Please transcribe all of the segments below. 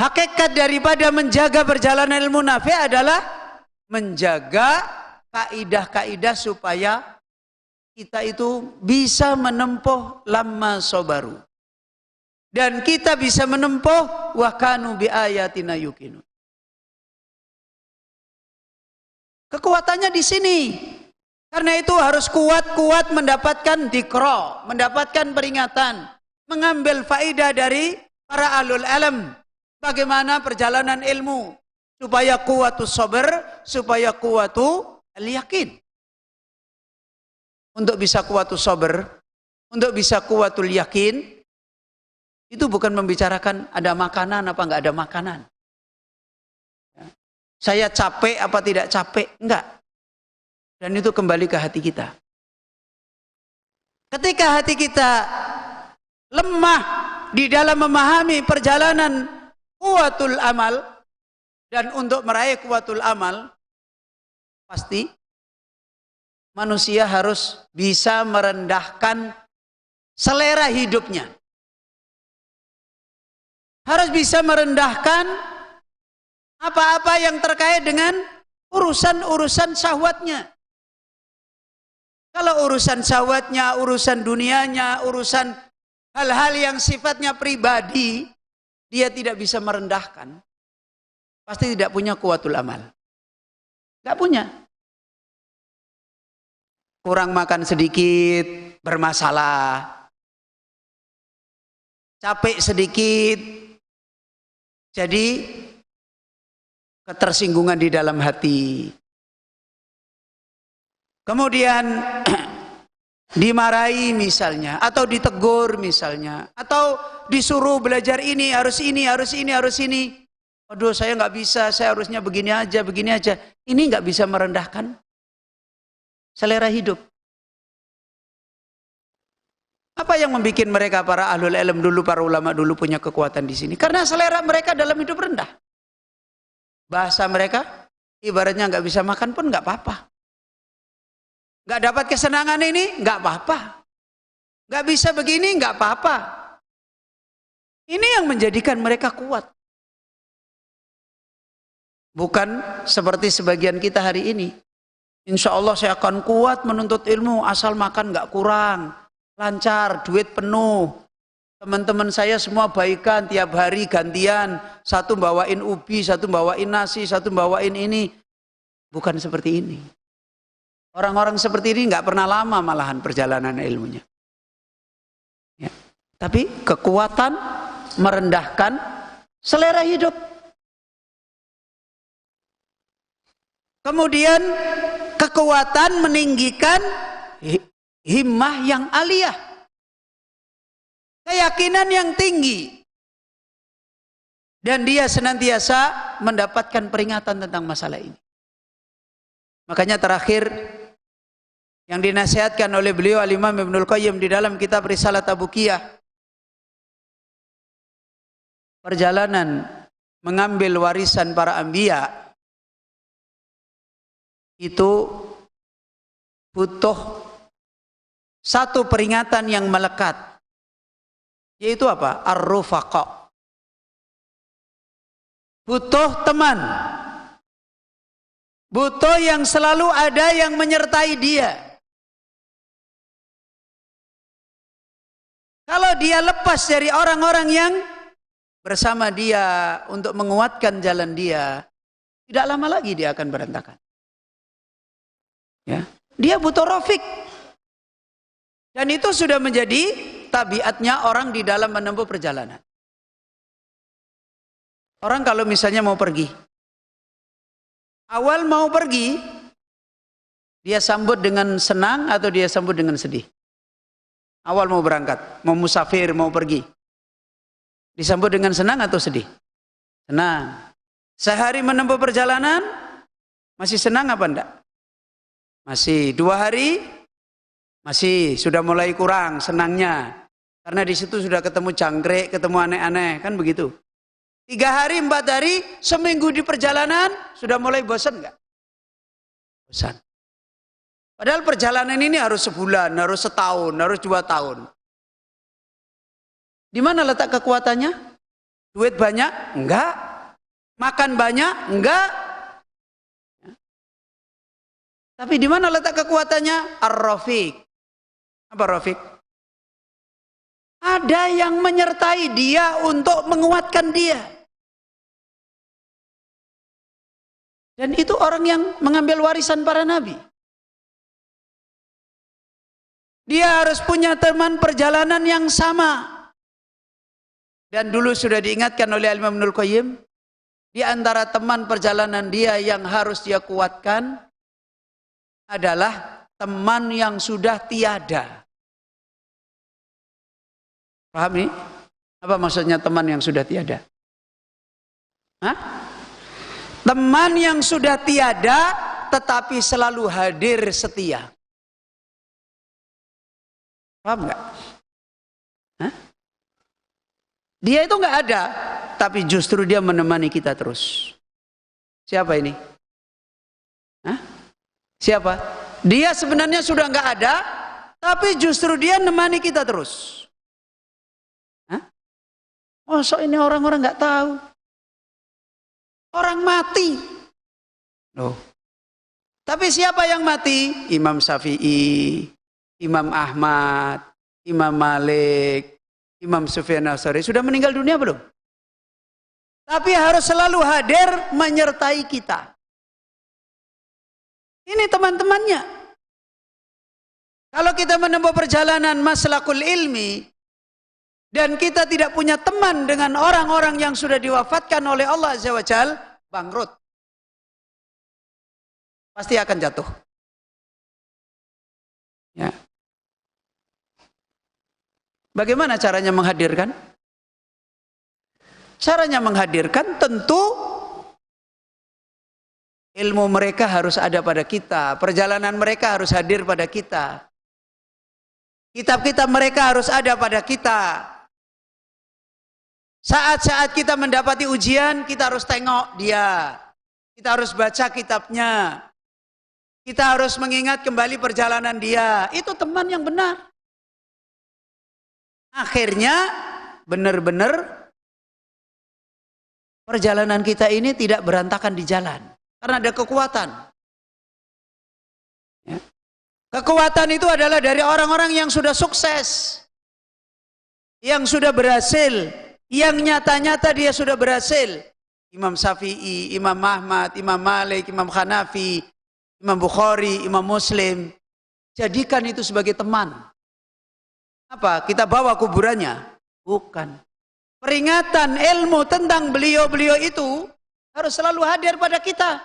Hakikat daripada menjaga perjalanan ilmu nafi adalah menjaga kaidah-kaidah supaya kita itu bisa menempuh lamma sabaru. Dan kita bisa menempuh wa kanu bi ayatina yuqinun. Kekuatannya di sini. Karena itu harus kuat-kuat mendapatkan dikra, mendapatkan peringatan, mengambil faedah dari para ahlul ilm. Bagaimana perjalanan ilmu supaya kuwatus sabar, supaya kuwatu al-yakin. Untuk bisa kuwatus sabar, untuk bisa kuwatul yakin, itu bukan membicarakan ada makanan apa enggak ada makanan. Saya capek apa tidak capek, enggak. Dan itu kembali ke hati kita. Ketika hati kita lemah di dalam memahami perjalanan kuwatul amal, dan untuk meraih kuwatul amal, pasti manusia harus bisa merendahkan selera hidupnya. Harus bisa merendahkan apa-apa yang terkait dengan urusan-urusan syahwatnya. Kalau urusan syahwatnya, urusan dunianya, urusan hal-hal yang sifatnya pribadi, dia tidak bisa merendahkan. Pasti tidak punya kuwatul amal. Tidak punya. Kurang makan sedikit, bermasalah. Capek sedikit, jadi ketersinggungan di dalam hati. Kemudian dimarahi misalnya, atau ditegur misalnya, atau disuruh belajar ini, harus ini, harus ini, harus ini. Aduh, saya nggak bisa, saya harusnya begini aja, begini aja. Ini nggak bisa merendahkan selera hidup. Apa yang membuat mereka para ahlul ilm dulu, para ulama dulu punya kekuatan di sini? Karena selera mereka dalam hidup rendah. Bahasa mereka, ibaratnya nggak bisa makan pun nggak apa-apa. Nggak dapat kesenangan ini, nggak apa-apa. Nggak bisa begini, nggak apa-apa. Ini yang menjadikan mereka kuat. Bukan seperti sebagian kita hari ini. Insya Allah saya akan kuat menuntut ilmu, asal makan nggak kurang, lancar, duit penuh. Teman-teman saya semua baikan, tiap hari gantian. Satu bawain ubi, satu bawain nasi, satu bawain ini. Bukan seperti ini. Orang-orang seperti ini nggak pernah lama malahan perjalanan ilmunya. Ya. Tapi kekuatan merendahkan selera hidup. Kemudian kekuatan meninggikan himmah yang aliyah. Keyakinan yang tinggi. Dan dia senantiasa mendapatkan peringatan tentang masalah ini. Makanya terakhir yang dinasihatkan oleh beliau Al-Imam Ibnul Qayyim di dalam kitab Risalah Tabukiyah, perjalanan mengambil warisan para anbiya itu butuh satu peringatan yang melekat, yaitu apa? Ar-rufaqa. Butuh teman, butuh yang selalu ada yang menyertai dia. Kalau dia lepas dari orang-orang yang bersama dia untuk menguatkan jalan dia, tidak lama lagi dia akan berantakan. Ya, dia butuh rafiq. Dan itu sudah menjadi tabiatnya orang di dalam menempuh perjalanan. Orang kalau misalnya mau pergi, awal mau pergi, dia sambut dengan senang atau dia sambut dengan sedih? Awal mau berangkat, mau musafir, mau pergi, disambut dengan senang atau sedih? Senang. Sehari menempuh perjalanan, masih senang apa enggak? Masih. 2 hari, masih sudah mulai kurang senangnya. Karena di situ sudah ketemu jangkrik, ketemu aneh-aneh, kan begitu. 3 hari, 4 hari, seminggu di perjalanan, sudah mulai bosan enggak? Bosan. Padahal perjalanan ini harus sebulan, harus setahun, harus 2 tahun. Di mana letak kekuatannya? Duit banyak? Enggak. Makan banyak? Enggak. Tapi di mana letak kekuatannya? Ar-Rafiq. Apa Rafiq? Ada yang menyertai dia untuk menguatkan dia. Dan itu orang yang mengambil warisan para nabi. Dia harus punya teman perjalanan yang sama. Dan dulu sudah diingatkan oleh Imam Ibnul Qayyim, di antara teman perjalanan dia yang harus dia kuatkan adalah teman yang sudah tiada. Paham nih? Apa maksudnya teman yang sudah tiada? Hah? Teman yang sudah tiada tetapi selalu hadir setia. Paham nggak? Hah? Dia itu nggak ada, tapi justru dia menemani kita terus. Siapa ini? Hah? Siapa? Dia sebenarnya sudah nggak ada, tapi justru dia menemani kita terus. Hah? Oh, so ini orang-orang nggak tahu. Orang mati. Loh. Tapi siapa yang mati? Imam Syafi'i, Imam Ahmad, Imam Malik, Imam Sufyan Ats-Tsauri sudah meninggal dunia belum? Tapi harus selalu hadir menyertai kita. Ini teman-temannya. Kalau kita menempuh perjalanan maslakul ilmi dan kita tidak punya teman dengan orang-orang yang sudah diwafatkan oleh Allah Azza wa Jalla, bangkrut. Pasti akan jatuh. Ya. Bagaimana caranya menghadirkan? Caranya menghadirkan tentu ilmu mereka harus ada pada kita, perjalanan mereka harus hadir pada kita, kitab-kitab mereka harus ada pada kita. Saat-saat kita mendapati ujian, kita harus tengok dia, kita harus baca kitabnya, kita harus mengingat kembali perjalanan dia. Itu teman yang benar. Akhirnya benar-benar perjalanan kita ini tidak berantakan di jalan. Karena ada kekuatan. Ya. Kekuatan itu adalah dari orang-orang yang sudah sukses. Yang sudah berhasil. Yang nyata-nyata dia sudah berhasil. Imam Syafi'i, Imam Ahmad, Imam Malik, Imam Hanafi, Imam Bukhari, Imam Muslim. Jadikan itu sebagai teman. Apa? Kita bawa kuburannya? Bukan. Peringatan ilmu tentang beliau-beliau itu harus selalu hadir pada kita.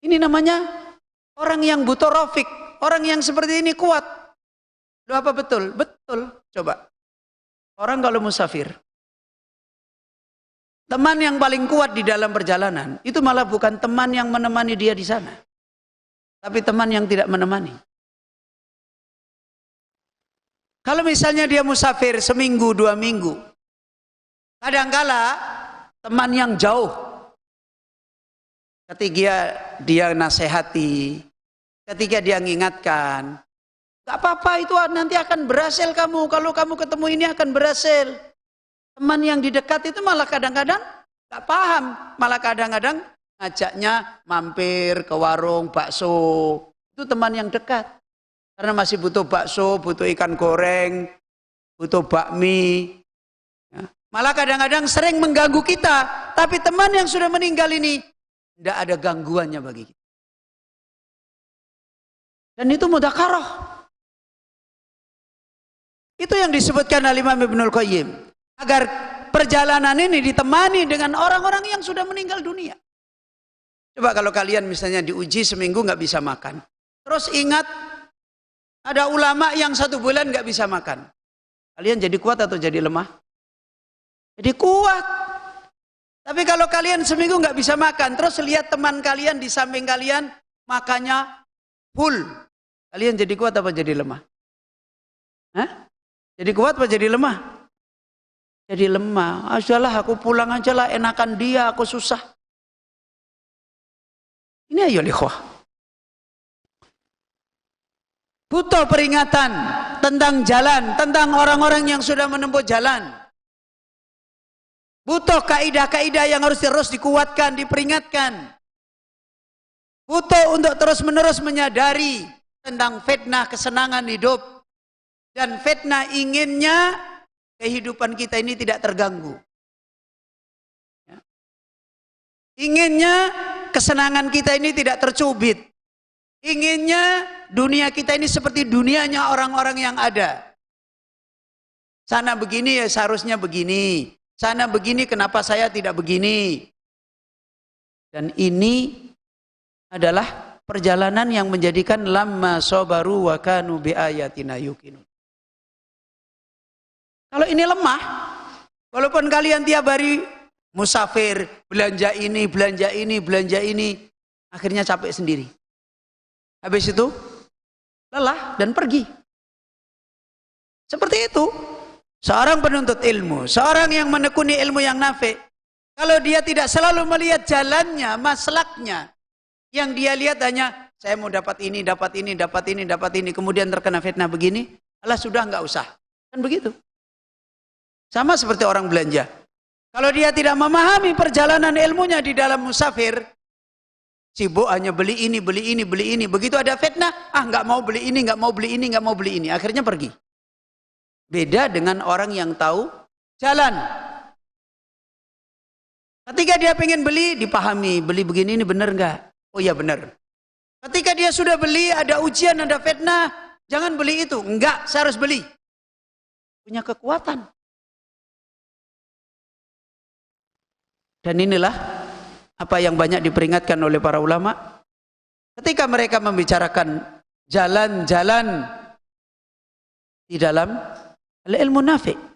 Ini namanya orang yang butuh rafiq. Orang yang seperti ini kuat. Loh, apa betul? Betul. Coba. Orang kalau musafir, teman yang paling kuat di dalam perjalanan, itu malah bukan teman yang menemani dia di sana. Tapi teman yang tidak menemani. Kalau misalnya dia musafir seminggu, 2 minggu, kadangkala teman yang jauh, ketika dia nasihati, ketika dia mengingatkan, gak apa-apa itu nanti akan berhasil kamu, kalau kamu ketemu ini akan berhasil. Teman yang di dekat itu malah kadang-kadang gak paham, malah kadang-kadang ngajaknya mampir ke warung bakso. Itu teman yang dekat. Karena masih butuh bakso, butuh ikan goreng, butuh bakmi. Ya. Malah kadang-kadang sering mengganggu kita. Tapi teman yang sudah meninggal ini, tidak ada gangguannya bagi kita. Dan itu mudzakarah. Itu yang disebutkan oleh Imam Ibnul Qayyim. Agar perjalanan ini ditemani dengan orang-orang yang sudah meninggal dunia. Coba kalau kalian misalnya diuji seminggu nggak bisa makan. Terus ingat, ada ulama yang 1 bulan nggak bisa makan. Kalian jadi kuat atau jadi lemah? Jadi kuat. Tapi kalau kalian seminggu nggak bisa makan, terus lihat teman kalian di samping kalian makannya full. Kalian jadi kuat apa jadi lemah? Hah? Jadi kuat apa jadi lemah? Jadi lemah. Ajalah aku pulang aja lah, enakan dia, aku susah. Ini ayo ikhwah. Butuh peringatan tentang jalan, tentang orang-orang yang sudah menempuh jalan. Butuh kaidah-kaidah yang harus terus dikuatkan, diperingatkan. Butuh untuk terus-menerus menyadari tentang fitnah kesenangan hidup. Dan fitnah inginnya kehidupan kita ini tidak terganggu. Inginnya kesenangan kita ini tidak tercubit. Inginnya dunia kita ini seperti dunianya orang-orang yang ada. Sana begini ya seharusnya begini. Sana begini kenapa saya tidak begini. Dan ini adalah perjalanan yang menjadikan lamma sabaru wa kanu bi ayatina yuqinun. Kalau ini lemah, walaupun kalian tiap hari musafir, belanja ini, belanja ini, belanja ini, akhirnya capek sendiri. Habis itu lelah dan pergi. Seperti itu. Seorang penuntut ilmu, seorang yang menekuni ilmu yang nafi', kalau dia tidak selalu melihat jalannya, maslaknya, yang dia lihat hanya saya mau dapat ini, dapat ini, dapat ini, dapat ini, kemudian terkena fitnah begini, Allah sudah nggak usah. Kan begitu. Sama seperti orang belanja. Kalau dia tidak memahami perjalanan ilmunya di dalam musafir, sibuk hanya beli ini, beli ini, beli ini. Begitu ada fitnah, nggak mau beli ini, nggak mau beli ini, nggak mau beli ini. Akhirnya pergi. Beda dengan orang yang tahu jalan. Ketika dia pengen beli, dipahami. Beli begini ini benar nggak? Oh iya benar. Ketika dia sudah beli, ada ujian, ada fitnah. Jangan beli itu. Enggak, saya harus beli. Punya kekuatan. Dan inilah apa yang banyak diperingatkan oleh para ulama. Ketika mereka membicarakan jalan-jalan di dalam ilmu nafi'.